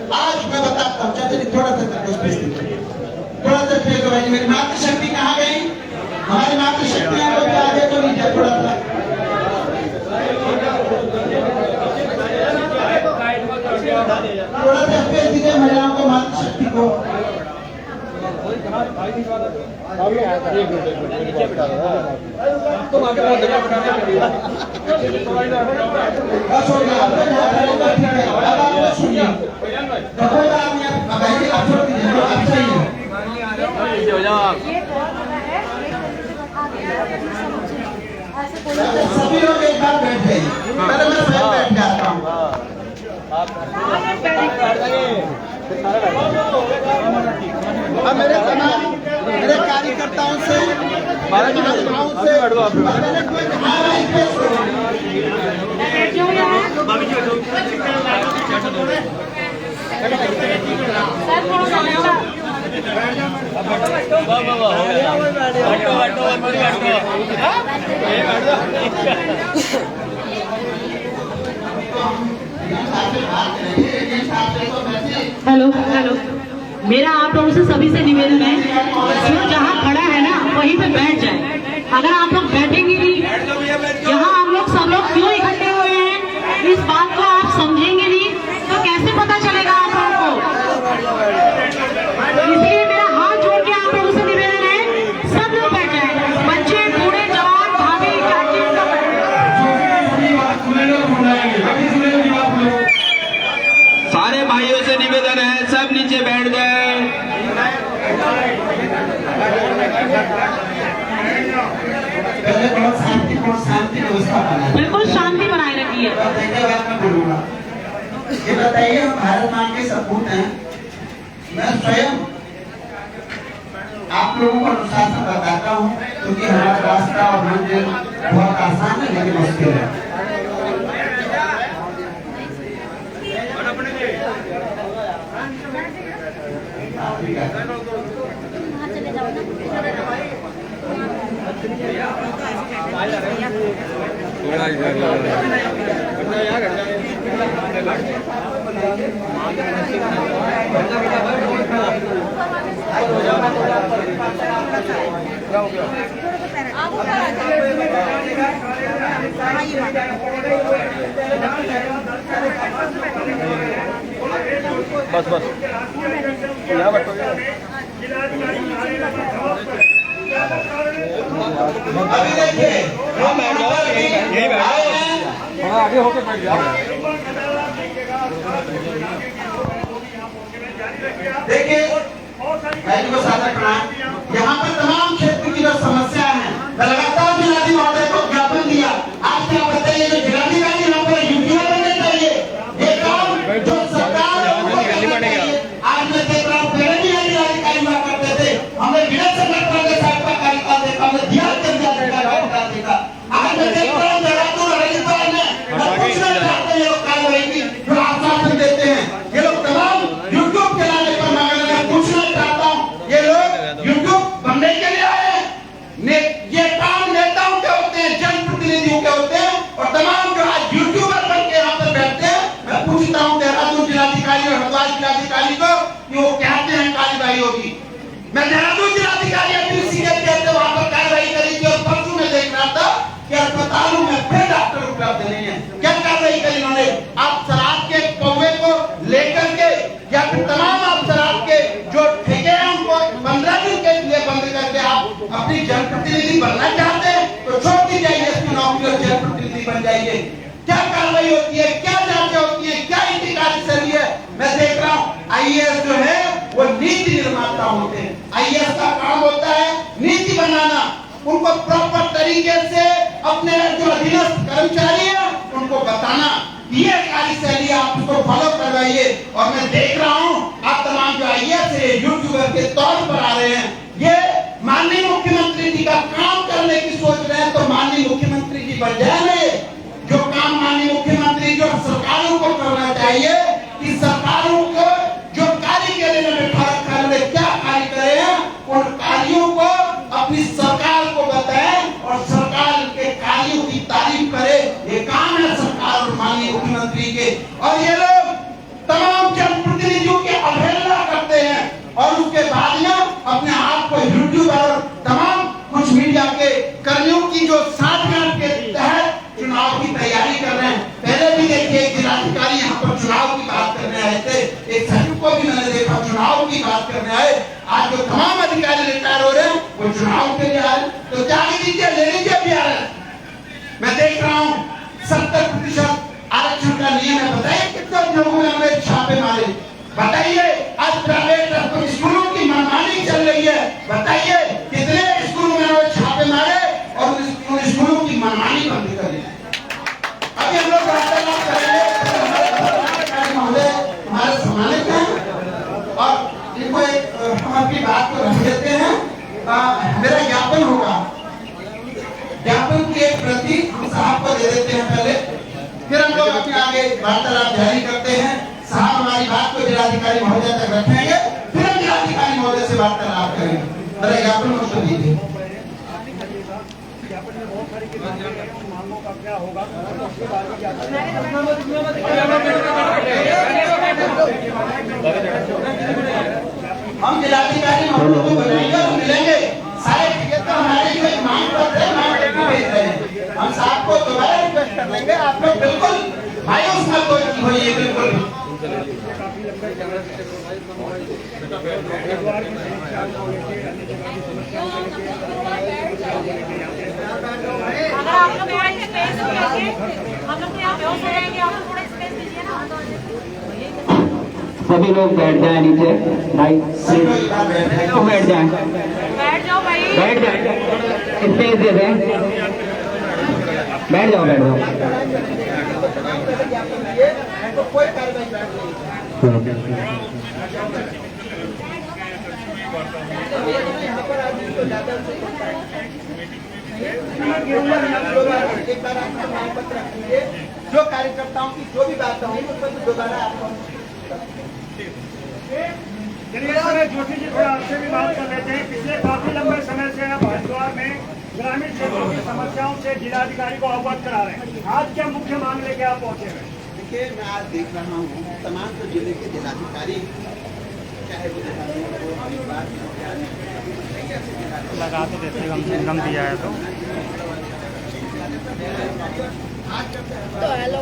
आज मैं बताता हूँ, चाचा जी थोड़ा सा थोड़ा सा फेंको भाई। मेरी मातृशक्ति कहाँ गई? हमारी मातृशक्ति है वो आगे तो नहीं जाए, थोड़ा सा स्पेस दीजिए महिलाओं को, मातृशक्ति को। बस हो गया, अब आप लोग सुनिए। सभी लोग एक बार बैठ जाइए, पहले मैं स्वयं बैठ जाता हूँ। मेरे कार्यकर्ताओं से हेलो हेलो, मेरा आप लोगों से सभी से निवेदन है, जो जहाँ खड़ा है ना वहीं पे बैठ जाए। अगर आप लोग बैठेंगे नहीं, जहाँ हम लोग सब लोग क्यों इकट्ठे हुए हैं, इस बात को आप समझेंगे नहीं तो कैसे पता चलेगा आप लोगों को। इसलिए मेरा हाथ जोड़ के आप लोगों से निवेदन है, सब लोग बैठ जाए, बच्चे, बूढ़े, जवान, भाभी, चाची, सब। सारे भाइयों से निवेदन है, सब नीचे बैठ जाए। शांति व्यवस्था बनाए, बिल्कुल शांति बनाए रखिए। ये बताइए, हम भारत माँ के सपूत हैं। मैं स्वयं आप लोगों को अनुशासन बताता हूँ, क्योंकि हमारा रास्ता और मंजिल बहुत आसान है लेकिन मुश्किल है। बस बस यहाँ बैठोगे। अभी देखिए, हम यही आगे होकर बैठ जाओ। देखिए भाई को सादर प्रणाम। यहाँ पर तमाम क्षेत्र की जो समस्या है, लगातार जिलाधिकारी महोदय को ज्ञापन दिया। आज क्या बताइए, जो जिलाधिकारी यहाँ पर यूपीआई बनने चाहिए, ये काम जो सरकार आज मैं देख रहा हूँ, पहले भी जिलाधिकारी हुआ करते थे, हमें बिना संगठन के साथ का कार्यकाल देखा, हमें दिया कार्यकाल देखा। आज मैं देख रहा हूँ देहरादून हरिद्वार में पूछना चाहते हैं लोग कार्रवाई की जो आश्वासन देते हैं, ये लोग तमाम यूट्यूब चलाने पर मगर मैं पूछना चाहता हूँ, ये लोग यूट्यूब बनने के लिए आए हैं? ये काम नेताओं के होते हैं, जनप्रतिनिधियों के होते हैं, और तमाम जो आज यूट्यूबर बन के यहाँ पर बैठते हैं। मैं पूछता हूँ देहरादून जिलाधिकारी और हरिद्वार जिलाधिकारी को कि वो कहते हैं कार्रवाई होगी। मैं देहरादून जिलाधिकारी अपनी सीनियर कहते वहां पर कार्रवाई करेगी, और परसों में देख रहा था कि अस्पतालों में फिर डॉक्टर उपलब्ध नहीं है। क्या कार्रवाई करी उन्होंने? आप शराब के कौवे को लेकर के या फिर तमाम आप शराब के जो ठेके हैं उनको 15 दिन के लिए बंद करके आप अपनी जनप्रतिनिधि बनना चाहते हैं तो छोड़ दी जाइए इसकी नौकरी और जनप्रतिनिधि बन जाइए। क्या कार्रवाई होती है, क्या जांच होती है, क्या इनकी कार्यशैली है? मैं देख रहा हूँ आईएएस जो है वो नीति निर्माता होते हैं। आईएएस का काम होता है नीति बनाना, उनको प्रॉपर तरीके से अपने जो अधीनस्थ कर्मचारी है उनको बताना ये कार्यशैली आप उसको फॉलो करवाइए। और मैं देख रहा हूँ आप तमाम जो आईएएस है यूट्यूबर के तौर पर आ रहे हैं, ये माननीय मुख्यमंत्री जी का काम करने की सोच रहे हैं। तो माननीय मुख्यमंत्री जी बजाय में जो काम माननीय मुख्यमंत्री जो सरकारों को करना चाहिए कि सरकारों को जो कार्य के लिए बैठा रखा है क्या कार्य करे हैं, उन कार्यों को अपनी सरकार को बताएं और सरकार के कार्यों की तारीफ करे। ये काम है सरकार और माननीय मुख्यमंत्री के। और ये लोग तमाम जनप्रतिनिधि मीडिया के कर्मियों की जो साठगांठ के तहत चुनाव की तैयारी कर रहे हैं। पहले भी देखिए एक जिलाधिकारी यहाँ पर चुनाव की बात करने आए थे, एक सचिव को भी मैंने देखा चुनाव की बात करने आए। आज जो तमाम अधिकारी रिटायर हो रहे हैं वो चुनाव के लिए आए, तो जाने दीजिए, ले लीजिए बिहार। मैं देख रहा हूँ 70% आरक्षण का नियम है। बताइए कितने लोगों ने हमें छापे मारे, बताइए आज प्राइवेट स्कूलों की मनमानी चल रही है, बताइए कितने स्कूलों में हमें छापे मारे और उन स्कूलों की मनमानी बंद करी। अभी हम लोग वार्तालाप करेंगे, हमारे सम्मानित हैं और इनको हम अपनी बात को रख देते हैं। मेरा ज्ञापन होगा, ज्ञापन की एक प्रति हम साहब को दे देते हैं पहले, फिर हम लोग अपने आगे वार्तालाप जारी करते हैं। साहब हमारी बात को जिलाधिकारी महोदय तक रखेंगे, फिर हम जिलाधिकारी महोदय से वार्तालाप करेंगे। मेरा ज्ञापन मुझको दीजिए। हम जिलाधिकारी महोदय को बनाएंगे और मिलेंगे। शायद ये तो हमारी जो एक मांग पत्र है, मांग पत्र भेज रहे हैं, हम साहब को दोबारा रिक्वेस्ट कर लेंगे। आप लोग बिल्कुल मायूस मत होइए, बिल्कुल अगर आप लोग थोड़ा स्पेस देंगे, हम लोग तो यहाँ बेहोश हो जाएंगे, आप लोग थोड़ा स्पेस दीजिए ना। सभी लोग बैठ जाए नीचे, भाई तो बैठ जाए, बैठ जाओ भाई, बैठ जाए, स्पेस दे दें, बैठ जाओ, बैठ जाओ। कोई कार्रवाई एक बार आपका मांग पत्र रखिए, जो कार्यकर्ताओं की जो भी बात होगी उस पर दोबारा आपको। जोशी जी थोड़ा आपसे भी बात कर लेते हैं। पिछले काफी लंबे समय से आप हरिद्वार में ग्रामीण क्षेत्रों की समस्याओं से जिलाधिकारी को अवगत करा रहे हैं। आज क्या मुख्य मांग लेके आप पहुंचे हैं? देखिए, मैं आज देख रहा हूँ तमाम तो जिले के जिलाधिकारी, चाहे वो लगा तो देते गम दिया है तो हेलो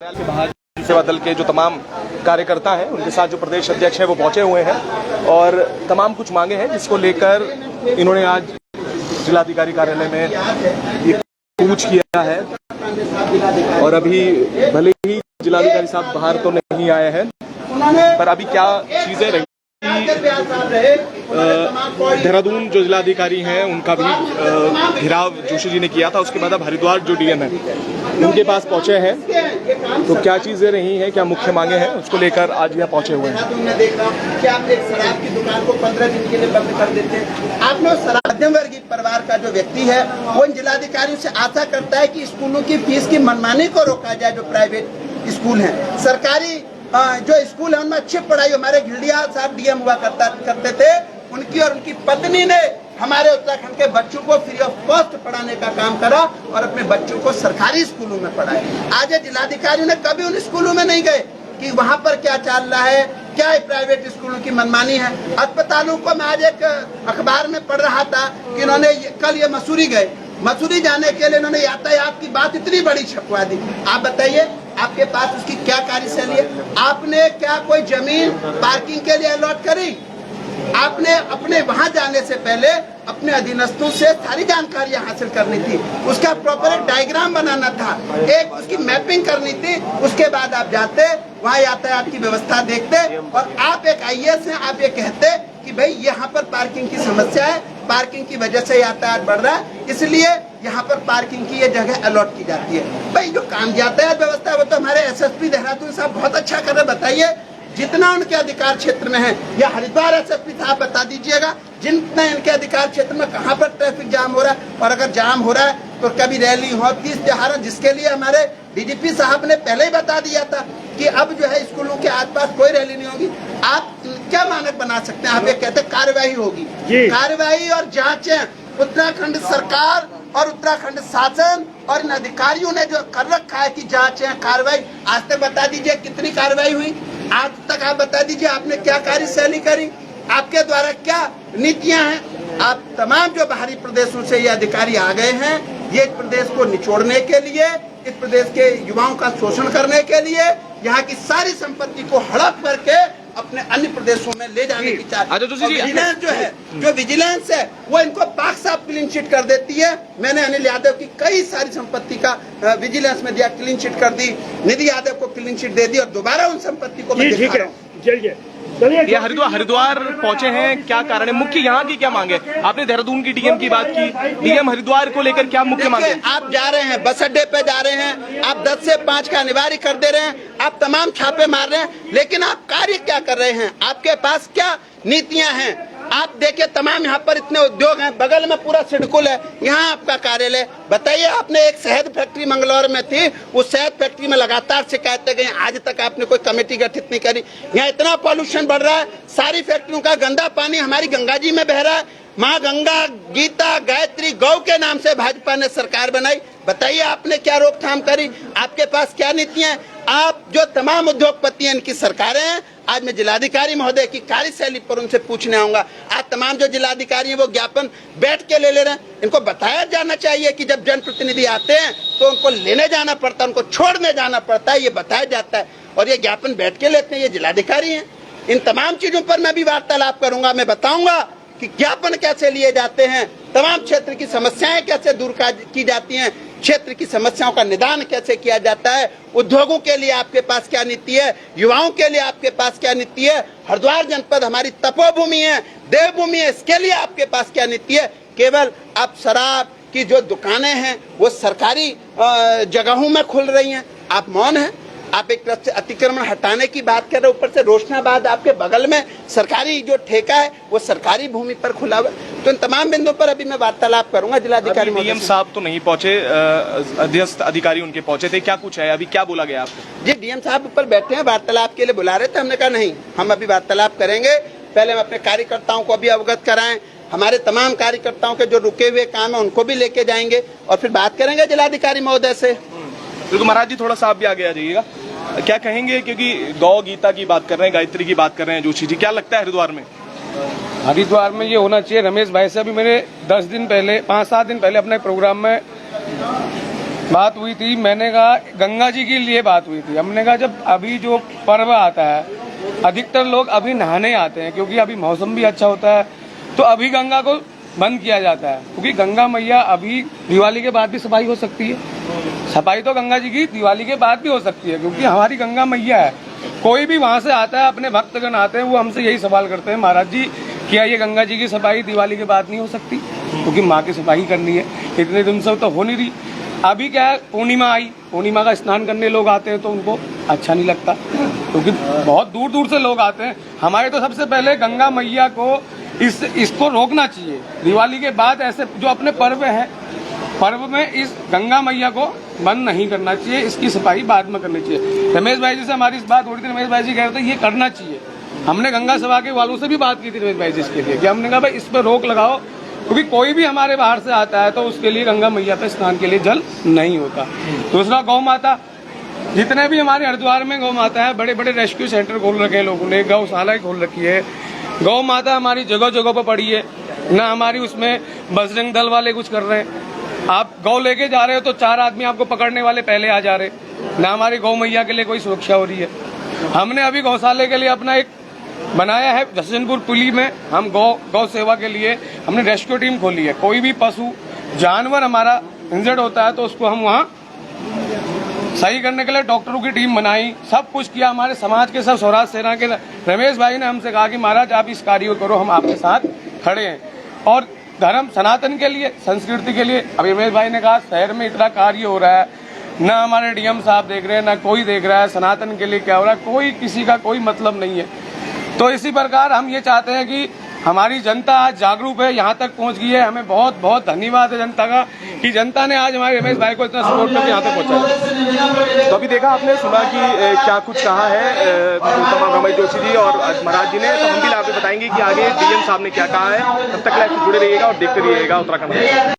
के बाहर सेवा दल के जो तमाम कार्यकर्ता हैं उनके साथ जो प्रदेश अध्यक्ष हैं वो पहुंचे हुए हैं और तमाम कुछ मांगे हैं जिसको लेकर इन्होंने आज जिलाधिकारी कार्यालय में ये कूच किया है। और अभी भले ही जिलाधिकारी साहब बाहर तो नहीं आए हैं, पर अभी क्या चीजें रही, देहरादून जो जिलाधिकारी हैं उनका भी घेराव जोशी जी ने किया था, उसके बाद अब हरिद्वार जो डीएम है उनके पास पहुंचे हैं। तो क्या चीजें रही हैं, क्या मुख्य मांगे हैं, उसको लेकर आज यहाँ पहुंचे हुए हैं। मैं देख रहा हूँ कि आप एक शराब की दुकान को 15 दिन के लिए बंद कर देते हैं। आप लोग मध्यम वर्गीय परिवार का जो व्यक्ति है वो इन जिलाधिकारियों से आशा करता है कि स्कूलों की फीस की मनमानी को रोका जाए। जो प्राइवेट स्कूल हैं, सरकारी जो स्कूल है उनमें अच्छी पढ़ाई, हमारे घिल्डिया साहब डीएम हुआ करते थे, उनकी और उनकी पत्नी ने हमारे उत्तराखंड के बच्चों को फ्री ऑफ कॉस्ट पढ़ाने का काम करा और अपने बच्चों को सरकारी स्कूलों में पढ़ाए। आज जिलाधिकारियों ने कभी उन स्कूलों में नहीं गए कि वहाँ पर क्या चल रहा है, क्या प्राइवेट स्कूलों की मनमानी है। अस्पतालों को मैं आज एक अखबार में पढ़ रहा था कि इन्होंने कल ये मसूरी गए, मसूरी जाने के लिए इन्होंने यातायात की बात इतनी बड़ी छपवा दी। आप बताइए आपके पास उसकी क्या कार्यशैली है? आपने क्या कोई जमीन पार्किंग के लिए अलॉट करी? आपने अपने वहां जाने से पहले अपने अधीनस्थों से सारी जानकारियां हासिल करनी थी, उसका प्रॉपर एक डायग्राम बनाना था, एक उसकी मैपिंग करनी थी। उसके बाद आप जाते वहां यातायात की व्यवस्था देखते और आप एक आईएएस हैं, आप ये कहते कि भाई यहाँ पर पार्किंग की समस्या है, पार्किंग की वजह से यातायात बढ़ रहा है, इसलिए यहाँ पर पार्किंग की ये जगह अलॉट की जाती है। भाई जो काम यातायात व्यवस्था है वो तो हमारे एसएसपी देहरादून साहब बहुत अच्छा कर रहे। बताइए जितना उनके अधिकार क्षेत्र में है, या हरिद्वार एसएसपी साहब बता दीजिएगा जितना इनके अधिकार क्षेत्र में कहाँ पर ट्रैफिक जाम हो रहा है। और अगर जाम हो रहा है तो कभी रैली हो, 30 त्योहार, जिसके लिए हमारे डीजीपी साहब ने पहले ही बता दिया था कि अब जो है स्कूलों के आसपास कोई रैली नहीं होगी। आप क्या मानक बना सकते हैं? आप ये कहते हैं कार्रवाई होगी, कार्रवाई और जांचें उत्तराखंड सरकार और उत्तराखंड शासन और इन अधिकारियों ने जो कर रखा है कि जांचें कार्रवाई, आज तक बता दीजिए कितनी कार्रवाई हुई? आज तक आप बता दीजिए आपने क्या कार्यशैली करी, आपके द्वारा क्या नीतियां हैं। आप तमाम जो बाहरी प्रदेशों से ये अधिकारी आ गए हैं, ये इस प्रदेश को निचोड़ने के लिए, इस प्रदेश के युवाओं का शोषण करने के लिए, यहाँ की सारी संपत्ति को हड़प करके अपने अन्य प्रदेशों में ले जाने की चाहते हैं। विजिलेंस जो है, जो विजिलेंस है, वो इनको पाक साफ क्लीन चिट कर देती है। मैंने अनिल यादव की कई सारी संपत्ति का विजिलेंस में दिया, क्लीन चिट कर दी, निधि यादव को क्लीन चिट दे दी, और दोबारा उन संपत्ति को मैं दिखा रहा हूं। चलिए ये हरिद्वार पहुंचे हैं, क्या कारण है? मुख्य यहाँ की क्या मांग है? आपने देहरादून की डीएम की बात की, डीएम हरिद्वार को लेकर क्या मुख्य मांग है? आप जा रहे हैं, बस अड्डे पे जा रहे हैं, आप 10 से 5 का अनिवार्य कर दे रहे हैं, आप तमाम छापे मार रहे हैं, लेकिन आप कार्य क्या कर रहे हैं? आपके पास क्या नीतियां हैं? आप देखिए तमाम यहाँ पर इतने उद्योग हैं, बगल में पूरा सिडकुल है, यहाँ आपका कार्यालय। बताइए, आपने एक शहद फैक्ट्री मंगलौर में थी, उस शहद फैक्ट्री में लगातार शिकायतें गई, आज तक आपने कोई कमेटी गठित नहीं करी। यहाँ इतना पॉल्यूशन बढ़ रहा है, सारी फैक्ट्रियों का गंदा पानी हमारी गंगा जी में बह रहा है। माँ गंगा, गीता, गायत्री, गौ के नाम से भाजपा ने सरकार बनाई। बताइए आपने क्या रोकथाम करी? आपके पास क्या नीतियां हैं? आप जो तमाम उद्योगपति हैं, इनकी सरकारें हैं। आज मैं जिलाधिकारी महोदय की कार्यशैली पर उनसे पूछने आऊंगा। आज तमाम जो जिलाधिकारी हैं वो ज्ञापन बैठ के ले रहे हैं। इनको बताया जाना चाहिए कि जब जनप्रतिनिधि आते हैं तो उनको लेने जाना पड़ता है, उनको छोड़ने जाना पड़ता है, ये बताया जाता है, और ये ज्ञापन बैठ के लेते हैं। ये जिलाधिकारी हैं। इन तमाम चीजों पर मैं भी वार्तालाप करूंगा। मैं बताऊंगा कि ज्ञापन कैसे लिए जाते हैं, तमाम क्षेत्र की समस्याएं कैसे दूर की जाती हैं, क्षेत्र की समस्याओं का निदान कैसे किया जाता है, उद्योगों के लिए आपके पास क्या नीति है, युवाओं के लिए आपके पास क्या नीति है। हरिद्वार जनपद हमारी तपोभूमि है, देवभूमि है, इसके लिए आपके पास क्या नीति है? केवल आप शराब की जो दुकानें हैं वो सरकारी जगहों में खुल रही हैं, आप मौन हैं। आप एक तरफ से अतिक्रमण हटाने की बात कर रहे हैं, ऊपर से रोशनाबाद आपके बगल में सरकारी जो ठेका है वो सरकारी भूमि पर खुला हुआ है। तो इन तमाम बिंदुओं पर अभी मैं वार्तालाप करूंगा जिलाधिकारी। डीएम साहब तो नहीं पहुंचे, अध्यक्ष अधिकारी उनके पहुंचे थे, क्या कुछ है अभी, क्या बोला गया आपको? जी, डीएम साहब ऊपर बैठे हैं, वार्तालाप के लिए बुला रहे थे। हमने कहा नहीं, हम अभी वार्तालाप करेंगे, पहले हम अपने कार्यकर्ताओं को भी अवगत कराएं, हमारे तमाम कार्यकर्ताओं के जो रुके हुए काम है उनको भी लेके जाएंगे, और फिर बात करेंगे जिलाधिकारी महोदय से। तो महाराज जी थोड़ा सा आप भी आगे आ जाइएगा, क्या कहेंगे? क्योंकि गौ गीता की बात कर रहे हैं, गायत्री की बात कर रहे हैं जोशी जी, क्या लगता है हरिद्वार में ये होना चाहिए। रमेश भाई से अभी मेरे 5-7 दिन पहले अपने प्रोग्राम में बात हुई थी। मैंने कहा गंगा जी के लिए बात हुई थी। हमने कहा जब अभी जो पर्व आता है, अधिकतर लोग अभी नहाने आते हैं क्योंकि अभी मौसम भी अच्छा होता है, तो अभी गंगा को बंद किया जाता है क्योंकि गंगा मैया अभी दिवाली के बाद भी सफाई हो सकती है। सफाई तो गंगा जी की दिवाली के बाद भी हो सकती है क्योंकि हमारी गंगा मैया है। कोई भी वहां से आता है, अपने भक्तगण आते हैं, वो हमसे यही सवाल करते हैं, महाराज जी क्या ये गंगा जी की सफाई दिवाली के बाद नहीं हो सकती? क्योंकि माँ की सफाई करनी है, इतने दिन से तो हो नहीं रही। अभी क्या है, पूर्णिमा आई, पूर्णिमा का स्नान करने लोग आते हैं तो उनको अच्छा नहीं लगता क्योंकि बहुत दूर दूर से लोग आते हैं। हमारे तो सबसे पहले गंगा मैया को इसको रोकना चाहिए। दिवाली के बाद ऐसे जो अपने पर्व हैं, पर्व में इस गंगा मैया को बंद नहीं करना चाहिए, इसकी सफाई बाद में करनी चाहिए। रमेश भाई जी से हमारी इस बात हो रही थी, रमेश भाई जी कह रहे थे ये करना चाहिए। हमने गंगा सभा के वालों से भी बात की थी रमेश भाई जी इसके लिए कि हमने कहा भाई इस पर रोक लगाओ क्योंकि कोई भी हमारे बाहर से आता है तो उसके लिए गंगा मैया पे स्नान के लिए जल नहीं होता। दूसरा, गौ माता, जितने भी हमारे हरिद्वार में गौ माता है, बड़े बड़े रेस्क्यू सेंटर खोल रखे हैं लोगों ने, गौशाला खोल रखी है। गौ माता हमारी जगह जगह पर पड़ी है, ना हमारी उसमें बजरंग दल वाले कुछ कर रहे हैं। आप गौ लेके जा रहे हो तो 4 आदमी आपको पकड़ने वाले पहले आ जा रहे, ना हमारी गौ मैया के लिए कोई सुरक्षा हो रही है। हमने अभी गौशाले के लिए अपना एक बनाया है जसवंतपुर पुली में, हम गौ सेवा के लिए हमने रेस्क्यू टीम खोली है। कोई भी पशु जानवर हमारा इंजर्ड होता है तो उसको हम वहाँ सही करने के लिए डॉक्टरों की टीम बनाई, सब कुछ किया। हमारे समाज के सब स्वराज सेना के रमेश भाई ने हमसे कहा कि महाराज आप इस कार्य को करो, हम आपके साथ खड़े हैं। और धर्म सनातन के लिए, संस्कृति के लिए, अभी रमेश भाई ने कहा शहर में इतना कार्य हो रहा है, ना हमारे डीएम साहब देख रहे हैं, ना कोई देख रहा है सनातन के लिए क्या हो रहा है, कोई किसी का कोई मतलब नहीं है। तो इसी प्रकार हम ये चाहते हैं कि हमारी जनता आज जागरूक है, यहाँ तक पहुँच गई है। हमें बहुत बहुत धन्यवाद है जनता का कि जनता ने आज हमारे रमेश भाई को इतना सपोर्ट करके यहाँ तक पहुँचा। तो अभी देखा आपने, सुना कि क्या कुछ कहा है तमाम रमेश जोशी जी और महाराज जी ने, तो हम भी आपको बताएंगे कि आगे डीएम साहब ने क्या कहा है। तब तक लाइव से जुड़े रहिएगा और देखते रहिएगा उत्तराखंड।